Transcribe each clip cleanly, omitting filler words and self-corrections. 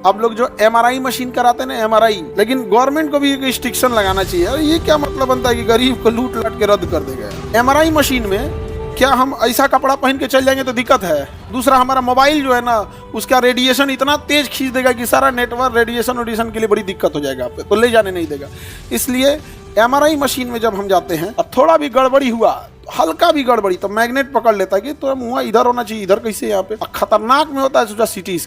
अब लोग जो एमआरआई मशीन कराते हैं ना, एमआरआई, लेकिन गवर्नमेंट को भी एक रिस्ट्रिक्शन लगाना चाहिए। अरे ये क्या मतलब बनता है कि गरीब को लूट लाट के रद्द कर देगा। एमआरआई मशीन में क्या हम ऐसा कपड़ा पहन के चल जाएंगे तो दिक्कत है। दूसरा, हमारा मोबाइल जो है ना, उसका रेडिएशन इतना तेज खींच देगा कि सारा नेटवर्क रेडिएशन के लिए बड़ी दिक्कत हो जाएगा, आप पे तो ले जाने नहीं देगा। इसलिए एमआरआई मशीन में जब हम जाते हैं और थोड़ा भी गड़बड़ी हुआ, हल्का भी गड़बड़ी, तो मैग्नेट पकड़ लेता है कि तो मुँह इधर होना चाहिए, इधर कैसे यहाँ पे। खतरनाक में होता है सोचा सीटी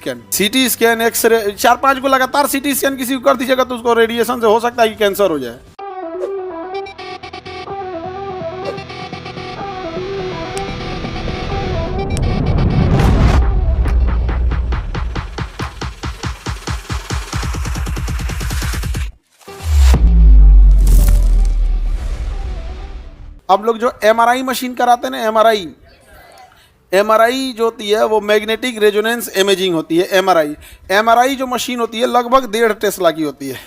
स्कैन, एक्सरे, 4-5 को लगातार सीटी स्कैन किसी को कर दीजिएगा तो उसको रेडिएशन से हो सकता है कि कैंसर हो जाए। अब लोग जो एमआरआई मशीन कराते हैं ना, एमआरआई जो होती है वो मैग्नेटिक रेजोनेंस इमेजिंग होती है। एमआरआई जो मशीन होती है लगभग 1.5 टेस्ला की होती है।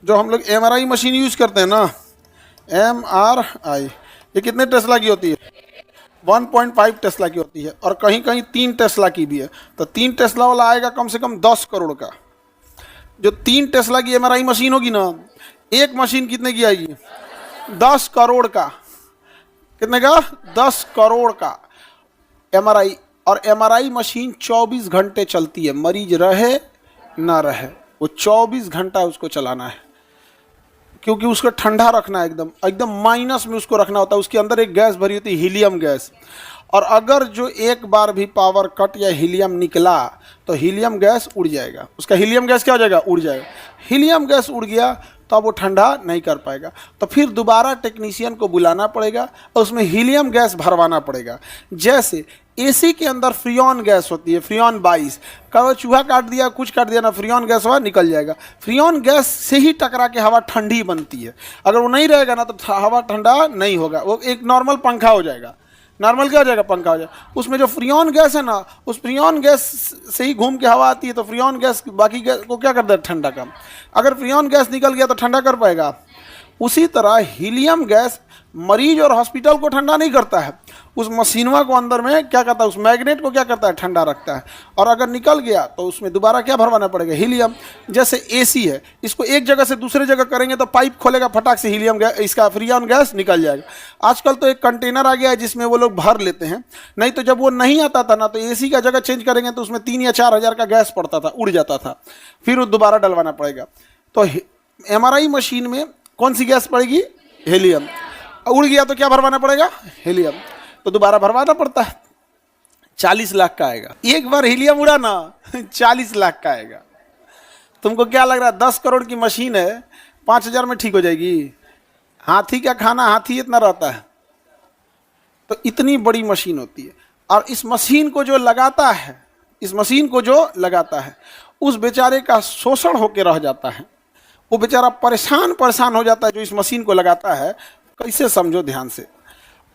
जो हम लोग एमआरआई मशीन यूज करते हैं ना, एमआरआई, ये कितने टेस्ला की होती है? 1.5 टेस्ला की होती है, और कहीं कहीं 3 टेस्ला की भी है। तो 3 टेस्ला वाला आएगा कम से कम 10 करोड़ का। जो 3 टेस्ला की एमआरआई मशीन होगी ना, एक मशीन कितने की आएगी? 10 करोड़ का। कितने का? 10 करोड़ का एमआरआई। और एमआरआई मशीन 24 घंटे चलती है, मरीज रहे ना रहे, वो 24 घंटा उसको चलाना है, क्योंकि उसको ठंडा रखना है, एकदम एकदम माइनस में उसको रखना होता है। उसके अंदर एक गैस भरी होती है, हीलियम गैस। और अगर जो एक बार भी पावर कट या हीलियम निकला तो हीलियम गैस उड़ जाएगा। उसका हीलियम गैस क्या हो जाएगा? उड़ जाएगा। हीलियम गैस उड़ गया तो अब वो ठंडा नहीं कर पाएगा, तो फिर दोबारा टेक्नीशियन को बुलाना पड़ेगा और उसमें हीलियम गैस भरवाना पड़ेगा। जैसे एसी के अंदर फ्रियोन गैस होती है, फ्रियोन 22, कभी चूहा काट दिया, कुछ काट दिया ना, फ्रियोन गैस हवा निकल जाएगा। फ्रियोन गैस से ही टकरा के हवा ठंडी बनती है। अगर वो नहीं रहेगा ना तो हवा ठंडा नहीं होगा, वो एक नॉर्मल पंखा हो जाएगा। नॉर्मल क्या हो जाएगा? पंखा हो जाएगा। उसमें जो फ्रियोन गैस है ना, उस फ्रियोन गैस से ही घूम के हवा आती है, तो फ्रियोन गैस बाकी गैस को क्या करता है? ठंडा का। अगर फ्रियोन गैस निकल गया तो ठंडा कर पाएगा? उसी तरह हीलियम गैस मरीज और हॉस्पिटल को ठंडा नहीं करता है, उस मशीनवा को अंदर में क्या करता है? उस मैग्नेट को क्या करता है? ठंडा रखता है। और अगर निकल गया तो उसमें दोबारा क्या भरवाना पड़ेगा? हीलियम। जैसे एसी है, इसको एक जगह से दूसरे जगह करेंगे तो पाइप खोलेगा, फटाक से हीलियम गैस, इसका फ्रियोन गैस निकल जाएगा। आजकल तो एक कंटेनर आ गया है जिसमें वो लोग भर लेते हैं। नहीं तो जब वो नहीं आता था ना, तो एसी का जगह चेंज करेंगे तो उसमें 3 या 4 हज़ार का गैस पड़ता था, उड़ जाता था, फिर वो दोबारा डलवाना पड़ेगा। तो एमआरआई मशीन में कौन सी गैस पड़ेगी? हीलियम। उड़ गया तो क्या भरवाना पड़ेगा? हीलियम। तो दोबारा भरवाना पड़ता है। 40 लाख का आएगा। एक बार हीलियम उड़ा ना 40 लाख का आएगा। तुमको क्या लग रहा है 10 करोड़ की मशीन है, 5,000 में ठीक हो जाएगी? हाथी का खाना हाथी इतना रहता है। तो इतनी बड़ी मशीन होती है। और इस मशीन को जो लगाता है, उस बेचारे का शोषण होकर रह जाता है। वो बेचारा परेशान हो जाता है जो इस मशीन को लगाता है। कैसे समझो ध्यान से।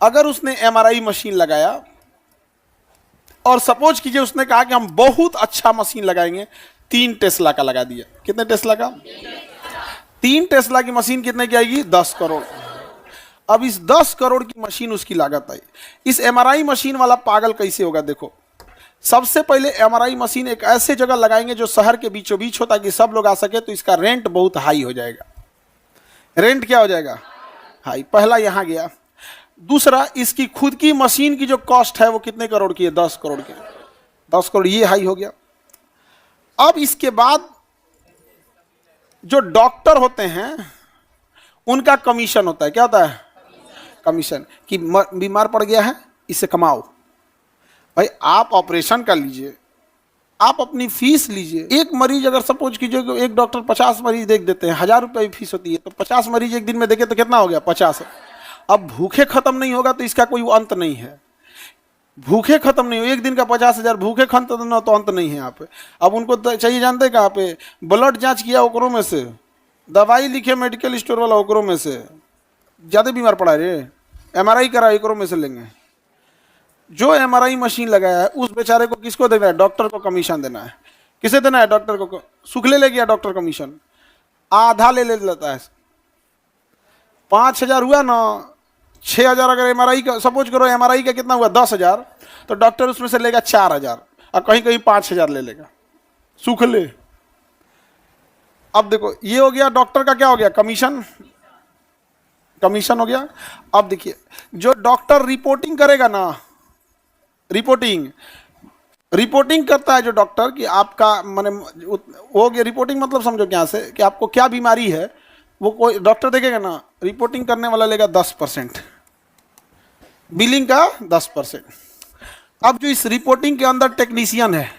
अगर उसने एमआरआई मशीन लगाया और सपोज कीजिए उसने कहा कि हम बहुत अच्छा मशीन लगाएंगे, 3 टेस्ला का लगा दिया। कितने टेस्ला का? 3 टेस्ला की मशीन कितने की आएगी? 10 करोड़। अब इस 10 करोड़ की मशीन उसकी लागत आई। इस एमआरआई मशीन वाला पागल कैसे होगा? देखो, सबसे पहले एमआरआई मशीन एक ऐसे जगह लगाएंगे जो शहर के बीचों बीच हो, ताकि सब लोग आ सके। तो इसका रेंट बहुत हाई हो जाएगा। रेंट क्या हो जाएगा? हाई। पहला यहां गया। दूसरा, इसकी खुद की मशीन की जो कॉस्ट है वो कितने करोड़ की है? 10 करोड़ की। 10 करोड़ ये हाई हो गया। अब इसके बाद जो डॉक्टर होते हैं उनका कमीशन होता है। क्या होता है? कमीशन। कि बीमार पड़ गया है, इससे कमाओ। भाई आप ऑपरेशन कर लीजिए, आप अपनी फीस लीजिए। एक मरीज अगर सपोज कीजिए कि एक डॉक्टर 50 मरीज देख देते हैं, 1,000 रुपये फीस होती है, तो 50 मरीज एक दिन में देखे तो कितना हो गया? 50। अब भूखे खत्म नहीं होगा तो इसका कोई अंत नहीं है। भूखे खत्म नहीं हो, एक दिन का 50,000 भूखे खत्म न तो अंत नहीं है यहाँ पे। अब उनको तो चाहिए, जानते कहाँ पे? ब्लड जांच किया ओकरों में से, दवाई लिखे मेडिकल स्टोर वाला ओकरों में से। ज़्यादा बीमार पड़ा रे, एमआरआई करा ओकरों में से लेंगे। जो एमआरआई मशीन लगाया है उस बेचारे को किसको देना है? डॉक्टर को कमीशन देना है। किसे देना है? डॉक्टर को। शुक्ले ले गया डॉक्टर कमीशन, आधा ले लेता है। 5,000 हुआ ना, 6,000 अगर एमआरआई का सपोज करो, एमआरआई का कितना हुआ? 10,000, तो डॉक्टर उसमें से लेगा 4,000 और कहीं कहीं 5,000 ले लेगा। शुक्ले अब देखो ये हो गया डॉक्टर का, क्या हो गया, कमीशन, कमीशन हो गया। अब देखिए जो डॉक्टर रिपोर्टिंग करेगा ना, रिपोर्टिंग करता है जो डॉक्टर कि आपका माने हो गया, रिपोर्टिंग मतलब समझो क्या से कि आपको क्या बीमारी है, वो कोई डॉक्टर देखेगा ना, रिपोर्टिंग करने वाला लेगा 10%, बिलिंग का 10%। अब जो इस रिपोर्टिंग के अंदर टेक्नीशियन है,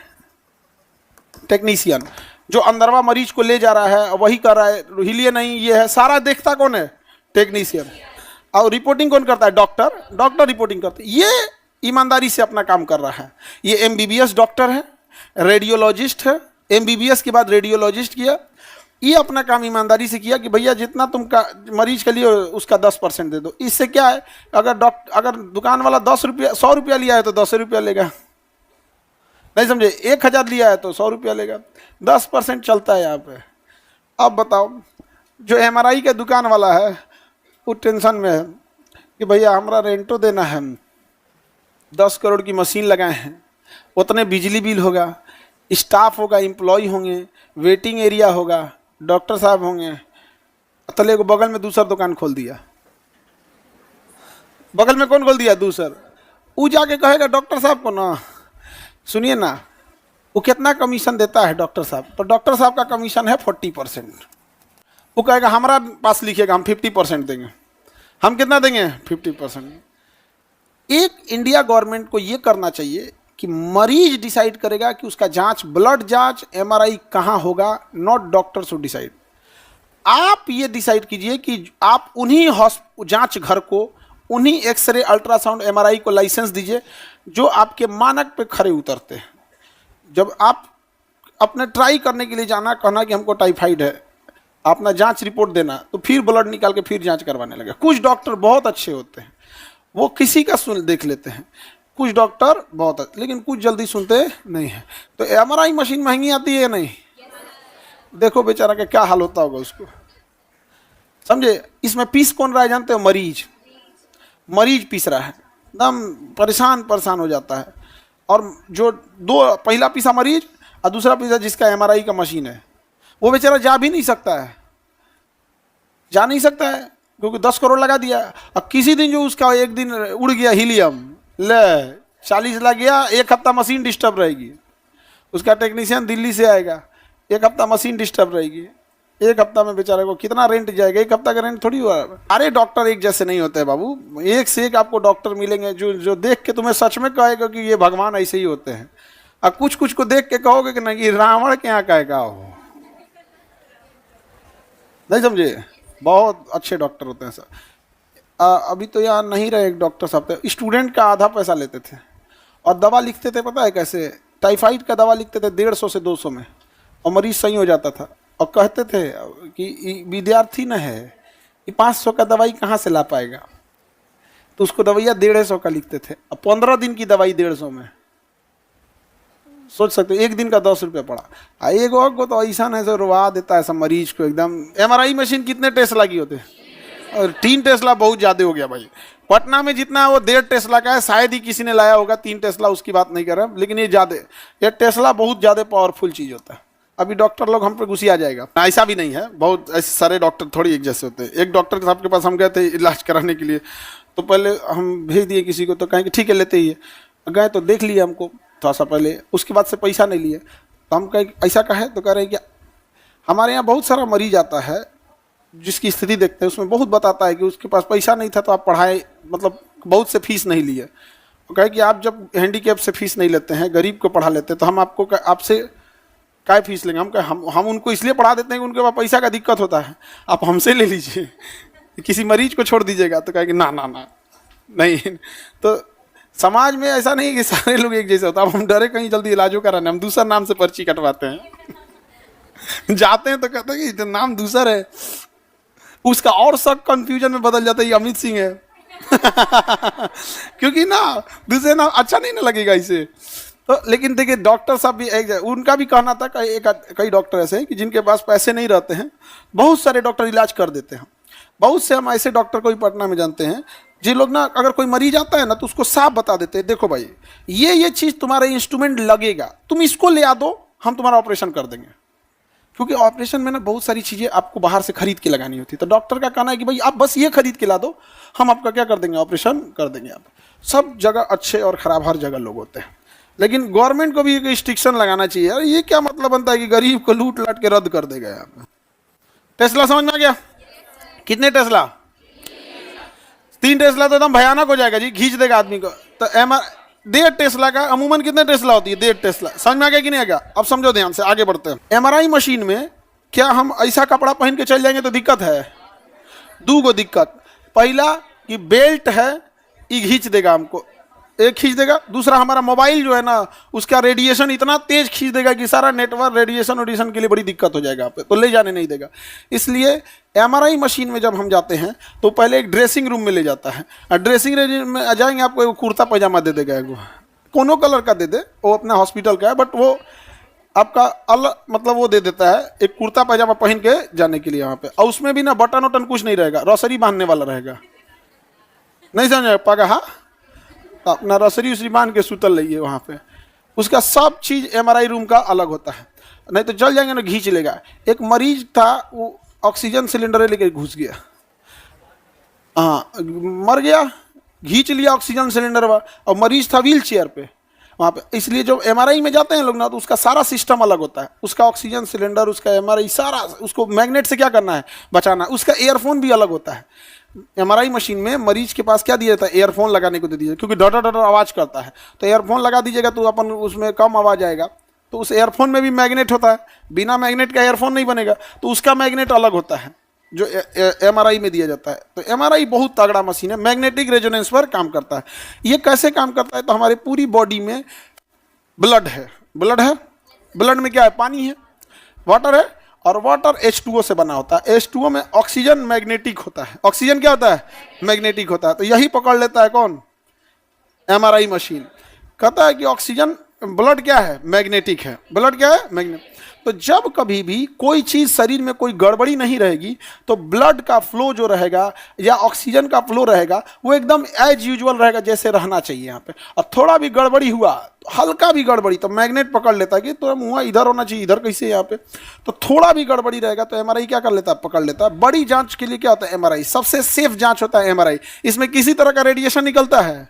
टेक्नीशियन जो अंदरवा मरीज को ले जा रहा है वही कर रहा है, हिलिए नहीं, ये है सारा देखता कौन है, टेक्नीशियन। और रिपोर्टिंग कौन करता है, डॉक्टर, डॉक्टर रिपोर्टिंग करता है। ये ईमानदारी से अपना काम कर रहा है। ये एमबीबीएस डॉक्टर है, रेडियोलॉजिस्ट है, एमबीबीएस के बाद रेडियोलॉजिस्ट किया, ये अपना काम ईमानदारी से किया कि भैया जितना तुम का मरीज के लिए उसका 10% दे दो। इससे क्या है, अगर दुकान वाला 10 रुपया 100 रुपया लिया है तो 10 रुपया लेगा, नहीं समझे, 1000 लिया है तो 100 रुपया लेगा, 10% चलता है यहाँ पे। अब बताओ जो एमआरआई का दुकान वाला है वो टेंशन में है कि भैया हमारा रेंटो देना है, 10 करोड़ की मशीन लगाए हैं, उतने बिजली बिल होगा, स्टाफ होगा, एम्प्लॉय होंगे, वेटिंग एरिया होगा, डॉक्टर साहब होंगे, तले को बगल में दूसरा दुकान खोल दिया। बगल में कौन खोल दिया, दूसरा। वो जाके कहेगा डॉक्टर साहब को ना, सुनिए ना, वो कितना कमीशन देता है डॉक्टर साहब, तो डॉक्टर साहब का कमीशन है 40%। वो कहेगा हमारा पास लिखिएगा हम 50% देंगे। हम कितना देंगे, 50%। एक इंडिया गवर्नमेंट को ये करना चाहिए कि मरीज डिसाइड करेगा कि उसका जांच, ब्लड जांच, एमआरआई कहाँ होगा, नॉट डॉक्टर शुड डिसाइड। आप ये डिसाइड कीजिए कि आप उन्हीं जांच घर को, उन्हीं एक्सरे, अल्ट्रासाउंड, एमआरआई को लाइसेंस दीजिए जो आपके मानक पे खरे उतरते हैं। जब आप अपने ट्राई करने के लिए जाना, कहना कि हमको टाइफाइड है, अपना जांच रिपोर्ट देना, तो फिर ब्लड निकाल के फिर जांच करवाने लगे। कुछ डॉक्टर बहुत अच्छे होते हैं, वो किसी का सुन देख लेते हैं, कुछ डॉक्टर बहुत अच्छे, लेकिन कुछ जल्दी सुनते नहीं हैं। तो एमआरआई मशीन महंगी आती है या नहीं, देखो बेचारा का क्या हाल होता होगा उसको, समझे। इसमें पीस कौन रहा है जानते हो, मरीज, मरीज पीस रहा है, एकदम परेशान हो जाता है। और जो दो, पहला पीसा मरीज और दूसरा पीसा जिसका एमआरआई का मशीन है, वो बेचारा जा भी नहीं सकता है, जा नहीं सकता है क्योंकि 10 करोड़ लगा दिया। और किसी दिन जो उसका एक दिन उड़ गया हीलियम, ले 40 लग गया, 1 हफ्ता मशीन डिस्टर्ब रहेगी, उसका टेक्नीशियन दिल्ली से आएगा, 1 हफ्ता मशीन डिस्टर्ब रहेगी, 1 हफ्ता में बेचारे को कितना रेंट जाएगा, 1 हफ्ता का रेंट थोड़ी हुआ। अरे डॉक्टर एक जैसे नहीं होते हैं बाबू, एक से एक आपको डॉक्टर मिलेंगे जो देख के तुम्हें सच में कहेगा कि ये भगवान ऐसे ही होते हैं, और कुछ कुछ को देख के कहोगे कि नहीं रावण के यहाँ कहेगा हो, नहीं समझे। बहुत अच्छे डॉक्टर होते हैं सर। अभी तो यहाँ नहीं रहे एक डॉक्टर साहब थे, स्टूडेंट का आधा पैसा लेते थे और दवा लिखते थे, पता है कैसे, टाइफाइड का दवा लिखते थे 150 से 200 में, और मरीज सही हो जाता था। और कहते थे कि विद्यार्थी न है, ये 500 का दवाई कहाँ से ला पाएगा, तो उसको दवाइया 150 का लिखते थे, और 15 दिन की दवाई 150 में, सोच सकते, एक दिन का 10 रुपया पड़ा। एक को तो ऐसा नहीं सर रुवा देता है सब मरीज को एकदम। एमआरआई मशीन कितने टेस्ला की होते हैं, और 3 टेस्ला बहुत ज़्यादा हो गया भाई। पटना में जितना वो 1.5 टेस्ला का है, शायद ही किसी ने लाया होगा 3 टेस्ला, उसकी बात नहीं कर रहे, लेकिन ये ज़्यादा, ये टेस्ला बहुत ज़्यादा पावरफुल चीज़ होता है। अभी डॉक्टर लोग हम पे गुस्से आ जाएगा, ऐसा भी नहीं है, बहुत ऐसे सारे डॉक्टर थोड़ी एक जैसे होते हैं। एक डॉक्टर साहब के पास हम गए थे इलाज कराने के लिए, तो पहले हम भेज दिए किसी को, तो कहें कि ठीक है लेते ही है, गए तो देख लिए हमको थोड़ा सा पहले, उसके बाद से पैसा नहीं लिए। तो हम कहें ऐसा कहे, तो कह रहे हैं कि हमारे यहाँ बहुत सारा मरीज आता है जिसकी स्थिति देखते हैं, उसमें बहुत बताता है कि उसके पास पैसा नहीं था तो आप पढ़ाए, मतलब बहुत से फीस नहीं लिए। तो कहे कि आप जब हैंडीकैप से फीस नहीं लेते हैं, गरीब को पढ़ा लेते हैं, तो हम आपको आपसे काय फीस लेंगे। हम कहे हम उनको इसलिए पढ़ा देते हैं कि उनके पास पैसा का दिक्कत होता है, आप हमसे ले लीजिए, किसी मरीज को छोड़ दीजिएगा। तो कहे कि ना ना ना नहीं। तो समाज में ऐसा नहीं कि सारे लोग एक जैसे होता है। हम डरे कहीं जल्दी इलाजों कराने, हम दूसरा नाम से पर्ची कटवाते हैं। जाते हैं तो कहते हैं कि नाम दूसरा है, उसका और सब कंफ्यूजन में बदल जाता है, ये अमित सिंह है। क्योंकि ना दूसरे नाम अच्छा नहीं ना लगेगा इसे। तो लेकिन देखिए डॉक्टर साहब भी एक, उनका भी कहना था कि कई डॉक्टर ऐसे हैं कि जिनके पास पैसे नहीं रहते हैं, बहुत सारे डॉक्टर इलाज कर देते हैं। बहुत से हम ऐसे डॉक्टर को भी पटना में जानते हैं, जिन लोग ना अगर कोई मरीज आता है ना तो उसको साफ बता देते हैं, देखो भाई ये चीज़ तुम्हारे इंस्ट्रूमेंट लगेगा, तुम इसको ले आ दो, हम तुम्हारा ऑपरेशन कर देंगे। क्योंकि ऑपरेशन में ना बहुत सारी चीज़ें आपको बाहर से खरीद के लगानी होती है। तो डॉक्टर का कहना है कि भाई आप बस ये खरीद के ला दो, हम आपका क्या कर देंगे, ऑपरेशन कर देंगे। आप सब जगह अच्छे और ख़राब हर जगह लोग होते हैं, लेकिन गवर्नमेंट को भी एक रिस्ट्रिक्शन लगाना चाहिए। यार ये क्या मतलब बनता है कि गरीब को लूट लाट के रद्द कर देगा। यहाँ टेस्ला समझ में आ गया? कितने टेस्ला? 3 टेस्ला तो एकदम भयानक हो जाएगा जी, खींच देगा आदमी को। तो 1.5 टेस्ला का अमूमन कितने टेस्ला होती है? 1.5 टेस्ला। समझ में आ गया कि नहीं आ गया? अब समझो ध्यान से, आगे बढ़ते हैं। एमआरआई मशीन में क्या हम ऐसा कपड़ा पहन के चल जाएंगे तो दिक्कत है? 2 गो दिक्कत। पहला कि बेल्ट है, ये खींच देगा हमको, एक खींच देगा। दूसरा हमारा मोबाइल जो है ना, उसका रेडिएशन इतना तेज खींच देगा कि सारा नेटवर्क रेडिएशन के लिए बड़ी दिक्कत हो जाएगा आप, तो ले जाने नहीं देगा। इसलिए एमआरआई मशीन में जब हम जाते हैं तो पहले एक ड्रेसिंग रूम में ले जाता है, और ड्रेसिंग रूम में आ जाएंगे, आपको एक कुर्ता पैजामा दे देगा, एगो कोनो कलर का दे दे, वो अपना हॉस्पिटल का है, बट वो आपका अलग मतलब वो दे देता है, एक कुर्ता पैजामा पहन के जाने के लिए वहाँ पे। और उसमें भी ना बटन वटन कुछ नहीं रहेगा, रसरी बांधने वाला रहेगा। नहीं समझ पाएगा? हाँ, अपना रसरी उसरी बांध के सुतल रहिए वहाँ पे। उसका सब चीज़ एमआरआई रूम का अलग होता है, नहीं तो चल जाएंगे ना खींच लेगा। एक मरीज था, वो ऑक्सीजन सिलेंडर लेके घुस गया, हाँ मर गया, खींच लिया ऑक्सीजन सिलेंडर, और मरीज था व्हील चेयर पे वहाँ पे। इसलिए जब एमआरआई में जाते हैं लोग ना, तो उसका सारा सिस्टम अलग होता है, उसका ऑक्सीजन सिलेंडर, उसका एमआरआई सारा, उसको मैग्नेट से क्या करना है, बचाना है। उसका एयरफोन भी अलग होता है। एमआरआई मशीन में मरीज के पास क्या दिया जाता है, एयरफोन लगाने को दे दीजिए, क्योंकि डटर डटर आवाज़ करता है, तो एयरफोन लगा दीजिएगा तो अपन उसमें कम आवाज़ आएगा। तो उस एयरफोन में भी मैग्नेट होता है, बिना मैग्नेट का एयरफोन नहीं बनेगा, तो उसका मैग्नेट अलग होता है जो एमआरआई में दिया जाता है। तो एमआरआई बहुत तगड़ा मशीन है, मैग्नेटिक रेजोनेंस पर काम करता है। ये कैसे काम करता है? तो हमारे पूरी बॉडी में ब्लड है, ब्लड में क्या है, पानी है, वाटर है, और वाटर H2O से बना होता है। H2O में ऑक्सीजन मैग्नेटिक होता है, ऑक्सीजन क्या होता है, मैग्नेटिक होता है। तो यही पकड़ लेता है कौन, एमआरआई मशीन। कहता है कि ऑक्सीजन, ब्लड क्या है, मैग्नेटिक है, ब्लड क्या है, मैग्नेटिक। तो जब कभी भी कोई चीज़ शरीर में कोई गड़बड़ी नहीं रहेगी, तो ब्लड का फ्लो जो रहेगा या ऑक्सीजन का फ्लो रहेगा, वो एकदम एज यूजुअल रहेगा, जैसे रहना चाहिए यहाँ पे। और थोड़ा भी गड़बड़ी हुआ, हल्का भी गड़बड़ी, तो मैग्नेट पकड़ लेता है कि तो मुँह इधर होना चाहिए, इधर कैसे यहाँ पे। तो थोड़ा भी गड़बड़ी रहेगा तो एमआरआई क्या कर लेता है, पकड़ लेता है। बड़ी जांच के लिए क्या होता है, एमआरआई सबसे सेफ जांच होता है। एमआरआई, इसमें किसी तरह का रेडिएशन निकलता है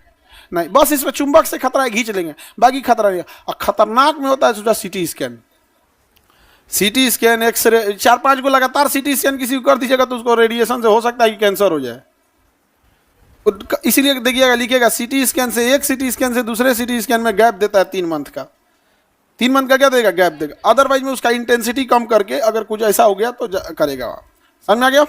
नहीं, बस इसमें चुंबक से खतरा है, खींच लेंगे, बाकी खतरा नहीं। और खतरनाक में होता है सोचा CT scan, CT scan, x ray, 4-5 को लगातार सीटी स्कैन किसी को कर दीजिएगा तो उसको रेडिएशन से हो सकता है कि कैंसर हो जाए। इसीलिए देखिएगा, लिखिएगा सीटी स्कैन से, एक सीटी स्कैन से दूसरे सीटी स्कैन में गैप देता है 3 मंथ का। 3 मंथ का क्या देगा, गैप देगा। अदरवाइज में उसका इंटेंसिटी कम करके अगर कुछ ऐसा हो गया तो करेगा। समझ में आ गया?